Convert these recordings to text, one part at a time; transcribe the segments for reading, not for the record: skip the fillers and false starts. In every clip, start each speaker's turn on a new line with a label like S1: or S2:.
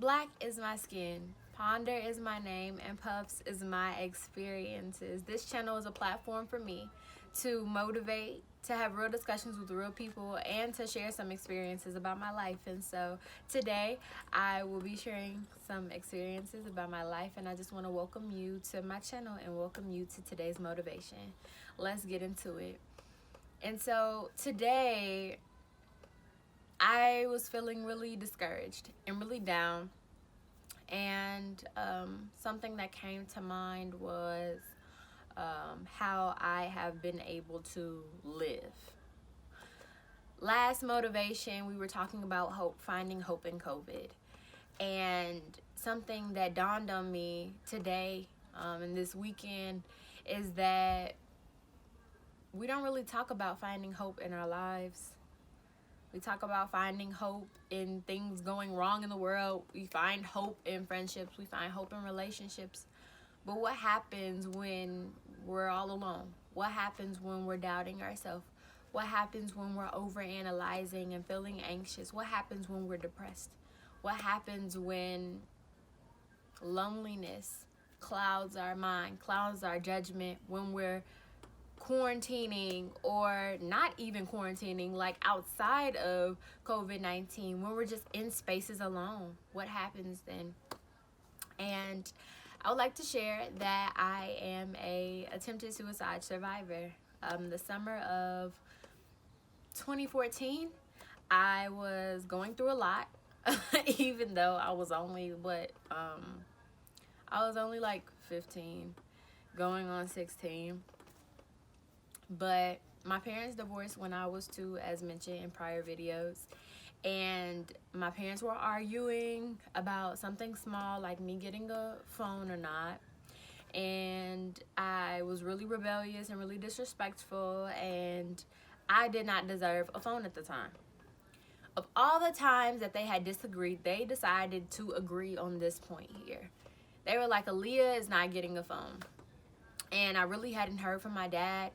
S1: Black is my skin, Ponder is my name, and Puffs is my experiences. This channel is a platform for me to motivate, to have real discussions with real people, and to share some experiences about my life. And so today I will be sharing some experiences about my life, and I just want to welcome you to my channel and welcome you to today's motivation. Let's get into it. And so today I was feeling really discouraged and really down, and something that came to mind was how I have been able to live. Last motivation, we were talking about hope, finding hope in COVID, and something that dawned on me today and this weekend is that we don't really talk about finding hope in our lives. We talk about finding hope in things going wrong in the world. We find hope in friendships. We find hope in relationships. But what happens when we're all alone? What happens when we're doubting ourselves? What happens when we're overanalyzing and feeling anxious? What happens when we're depressed? What happens when loneliness clouds our mind, clouds our judgment, when we're quarantining or not even quarantining, like outside of COVID-19, when we're just in spaces alone? What happens then? And I would like to share that I am a attempted suicide survivor. The summer of 2014, I was going through a lot, even though I was only like 15, going on 16. But my parents divorced when I was 2, as mentioned in prior videos. And my parents were arguing about something small, like me getting a phone or not. And I was really rebellious and really disrespectful, and I did not deserve a phone at the time. Of all the times that they had disagreed, they decided to agree on this point here. They were like, Aaliyah is not getting a phone. And I really hadn't heard from my dad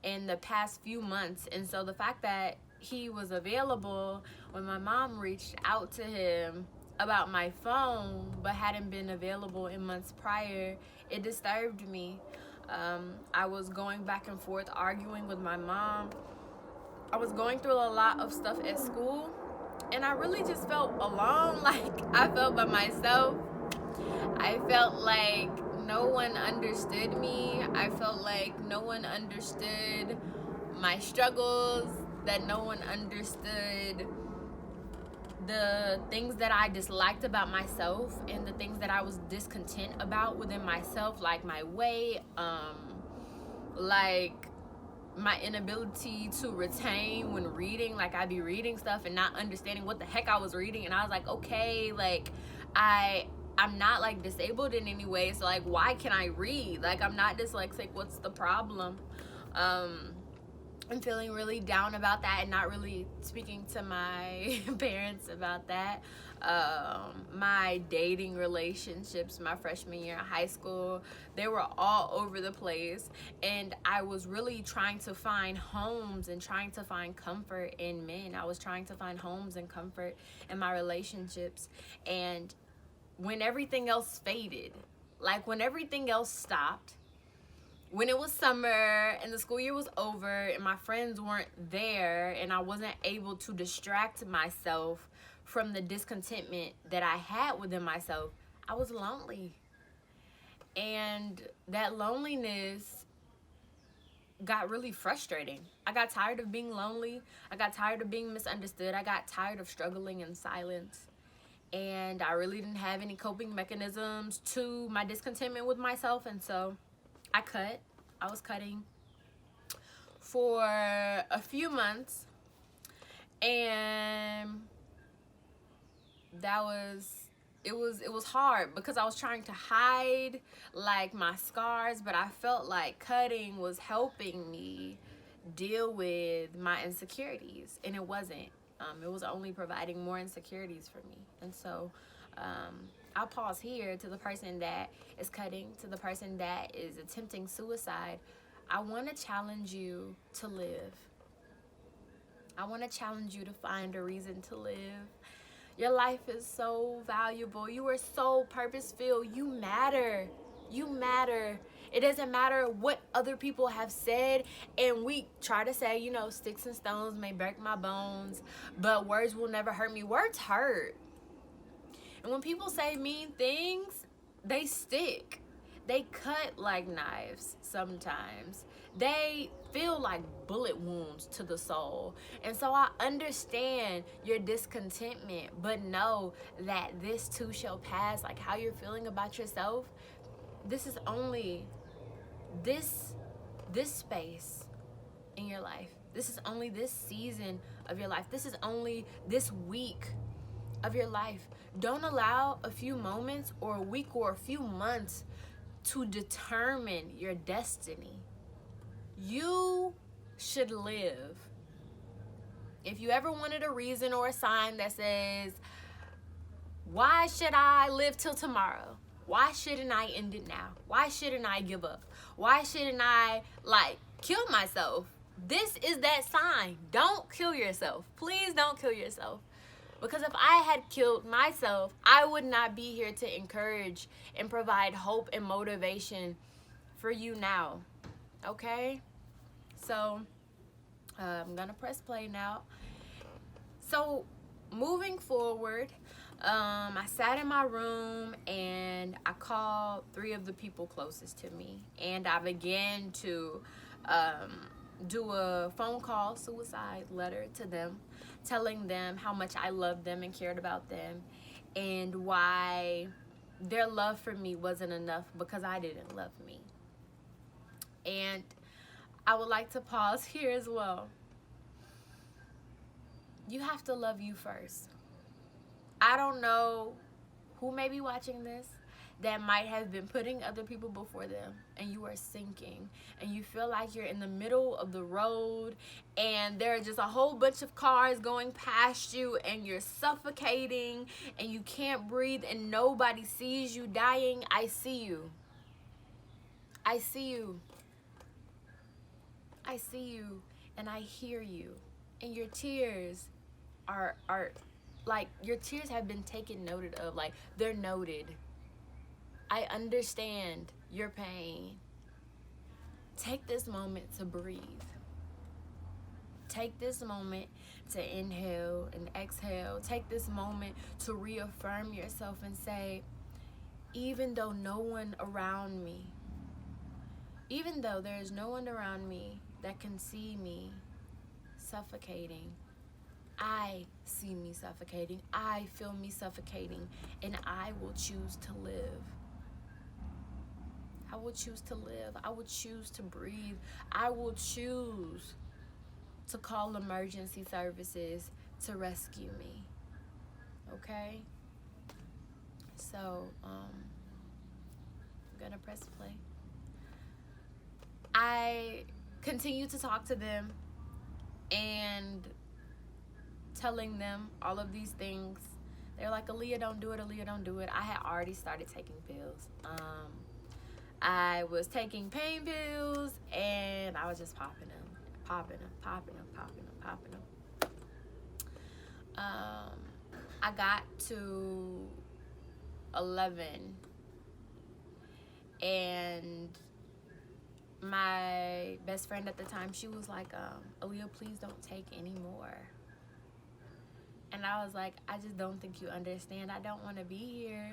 S1: in the past few months. And so the fact that he was available when my mom reached out to him about my phone but hadn't been available in months prior, it disturbed me. I was going back and forth arguing with my mom. I was going through a lot of stuff at school, and I really just felt alone. Like, I felt by myself. I felt like no one understood me. I felt like no one understood my struggles, that no one understood the things that I disliked about myself and the things that I was discontent about within myself, like my weight, like my inability to retain when reading. Like, I'd be reading stuff and not understanding what the heck I was reading, and I was like, okay, like I'm not like disabled in any way, so like, why can I read? Like, I'm not dyslexic, what's the problem? I'm feeling really down about that and not really speaking to my parents about that. My dating relationships my freshman year in high school, they were all over the place, and I was really trying to find homes and trying to find comfort in men. I was trying to find homes and comfort in my relationships. And when everything else faded, like when everything else stopped, when it was summer and the school year was over and my friends weren't there and I wasn't able to distract myself from the discontentment that I had within myself, I was lonely. And that loneliness got really frustrating. I got tired of being lonely. I got tired of being misunderstood. I got tired of struggling in silence. And I really didn't have any coping mechanisms to my discontentment with myself. And so I was cutting for a few months, and it was hard because I was trying to hide like my scars, but I felt like cutting was helping me deal with my insecurities, and it wasn't. It was only providing more insecurities for me. And so I'll pause here. To the person that is cutting, to the person that is attempting suicide, I want to challenge you to live. I want to challenge you to find a reason to live. Your life is so valuable. You are so purpose-filled. You matter. You matter. It doesn't matter what other people have said. And we try to say, sticks and stones may break my bones, but words will never hurt me. Words hurt. And when people say mean things, they stick. They cut like knives sometimes. They feel like bullet wounds to the soul. And so I understand your discontentment, but know that this too shall pass. Like how you're feeling about yourself, this is only this space in your life. This is only this season of your life. This is only this week of your life. Don't allow a few moments or a week or a few months to determine your destiny. You should live. If you ever wanted a reason or a sign that says, why should I live till tomorrow? Why shouldn't I end it now? Why shouldn't I give up? Why shouldn't I kill myself? This is that sign. Don't kill yourself. Please don't kill yourself. Because if I had killed myself, I would not be here to encourage and provide hope and motivation for you now. Okay? So, I'm going to press play now. So, moving forward, I sat in my room and I called 3 of the people closest to me. And I began to do a phone call suicide letter to them, telling them how much I loved them and cared about them, and why their love for me wasn't enough because I didn't love me. And I would like to pause here as well. You have to love you first. I don't know who may be watching this that might have been putting other people before them, and you are sinking and you feel like you're in the middle of the road and there are just a whole bunch of cars going past you and you're suffocating and you can't breathe and nobody sees you dying. I see you. I see you. I see you and I hear you, and your tears are your tears have been taken noted of. They're noted. I understand your pain. Take this moment to breathe. Take this moment to inhale and exhale. Take this moment to reaffirm yourself and say, even though no one around me, even though there is no one around me that can see me suffocating, I see me suffocating. I feel me suffocating, and I will choose to live. I will choose to live. I will choose to breathe. I will choose to call emergency services to rescue me. Okay? So, I'm gonna press play. I continue to talk to them and telling them all of these things. They're like, Aaliyah, don't do it. Aaliyah, don't do it. I had already started taking pills. I was taking pain pills and I was just popping them. I got to 11 and my best friend at the time, she was like, Aaliyah, please don't take any more. And I was like, I just don't think you understand. I don't want to be here.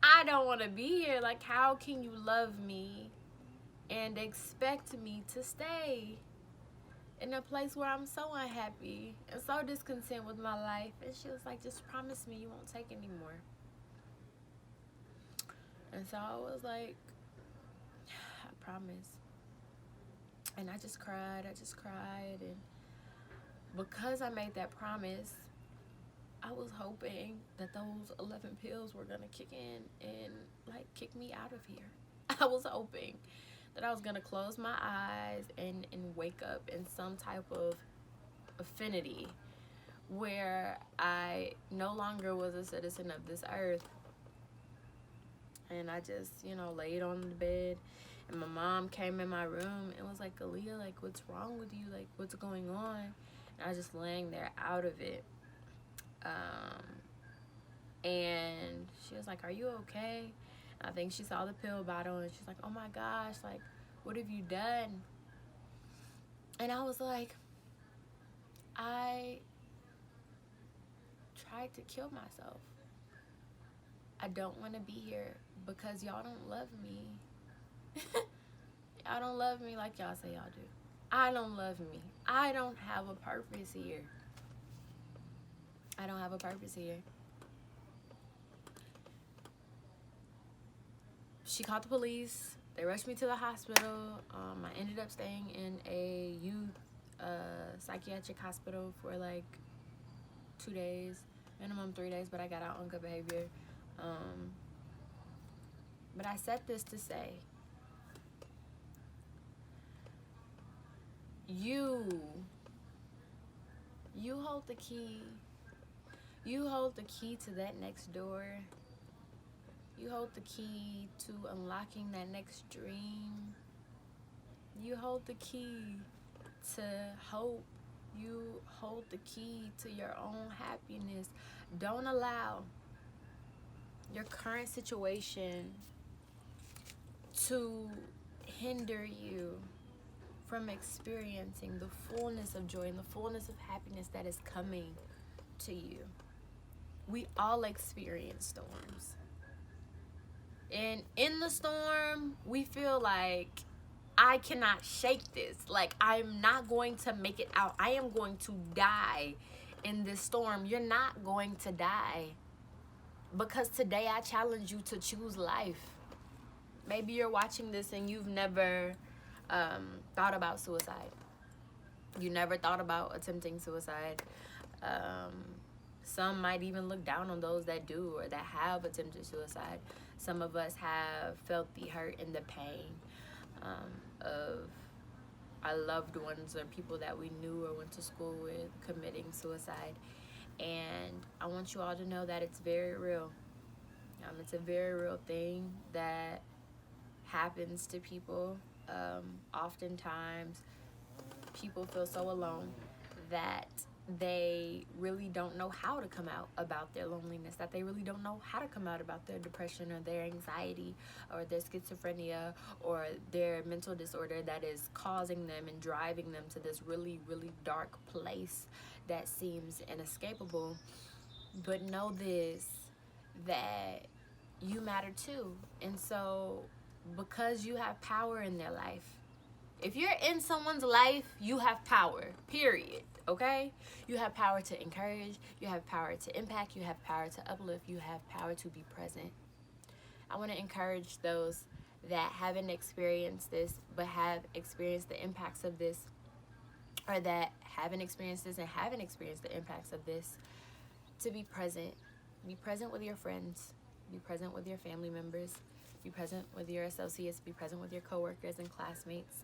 S1: I don't want to be here. How can you love me and expect me to stay in a place where I'm so unhappy and so discontent with my life? And she was like, just promise me you won't take any more. And so I was like, I promise. And I just cried. And because I made that promise, I was hoping that those 11 pills were gonna kick in and kick me out of here. I was hoping that I was gonna close my eyes and wake up in some type of affinity where I no longer was a citizen of this earth. And I just, laid on the bed, and my mom came in my room and was like, Aaliyah, what's wrong with you? What's going on? And I was just laying there out of it. And she was like, "Are you okay?" And I think she saw the pill bottle and she's like, "Oh my gosh, like, what have you done?" And I was like, "I tried to kill myself. I don't want to be here because y'all don't love me. Y'all don't love me like y'all say y'all do. I don't love me. I don't have a purpose here. I don't have a purpose here." She called the police. They rushed me to the hospital. I ended up staying in a youth psychiatric hospital for like 2 days, minimum 3 days, but I got out on good behavior. But I said this to say, you hold the key. You hold the key to that next door. You hold the key to unlocking that next dream. You hold the key to hope. You hold the key to your own happiness. Don't allow your current situation to hinder you from experiencing the fullness of joy and the fullness of happiness that is coming to you. We all experience storms. And in the storm, we feel like, I cannot shake this. Like, I'm not going to make it out. I am going to die in this storm. You're not going to die. Because today I challenge you to choose life. Maybe you're watching this and you've never thought about suicide. You never thought about attempting suicide. Some might even look down on those that do or that have attempted suicide. Some of us have felt the hurt and the pain of our loved ones or people that we knew or went to school with committing suicide. And I want you all to know that it's very real. It's a very real thing that happens to people. Oftentimes, people feel so alone that they really don't know how to come out about their loneliness, that they really don't know how to come out about their depression or their anxiety or their schizophrenia or their mental disorder that is causing them and driving them to this really, really dark place that seems inescapable. But know this, that you matter too. And so, because you have power in their life, if you're in someone's life, you have power, period, okay? You have power to encourage, you have power to impact, you have power to uplift, you have power to be present. I want to encourage those that haven't experienced this, but have experienced the impacts of this, or that haven't experienced this and haven't experienced the impacts of this, to be present. Be present with your friends, be present with your family members, be present with your associates, be present with your coworkers and classmates.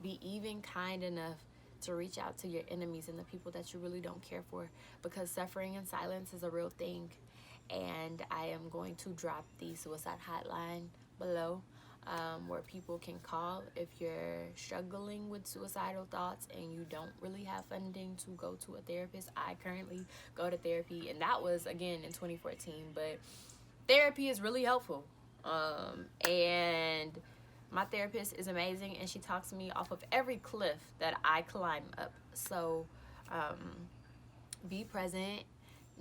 S1: Be even kind enough to reach out to your enemies and the people that you really don't care for, because suffering in silence is a real thing. And I am going to drop the suicide hotline below, where people can call if you're struggling with suicidal thoughts and you don't really have funding to go to a therapist. I currently go to therapy, and that was, again, in 2014, but therapy is really helpful. And my therapist is amazing, and she talks to me off of every cliff that I climb up. So be present.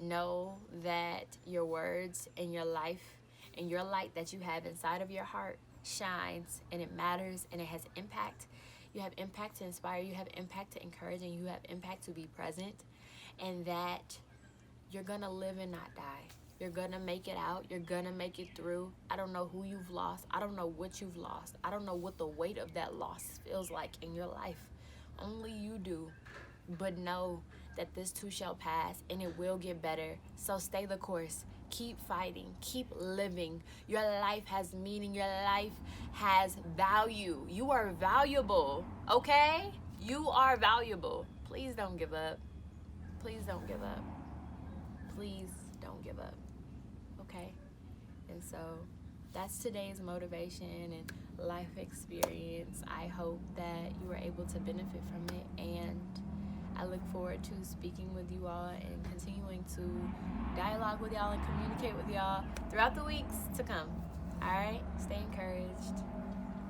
S1: Know that your words and your life and your light that you have inside of your heart shines, and it matters, and it has impact. You have impact to inspire, you have impact to encourage, and you have impact to be present, and that you're gonna live and not die. You're gonna make it out. You're gonna make it through. I don't know who you've lost. I don't know what you've lost. I don't know what the weight of that loss feels like in your life. Only you do. But know that this too shall pass, and it will get better. So stay the course. Keep fighting. Keep living. Your life has meaning. Your life has value. You are valuable, okay? You are valuable. Please don't give up. Please don't give up. Please don't give up, okay? And so that's today's motivation and life experience. I hope that you were able to benefit from it, and I look forward to speaking with you all and continuing to dialogue with y'all and communicate with y'all throughout the weeks to come. All right? Stay encouraged.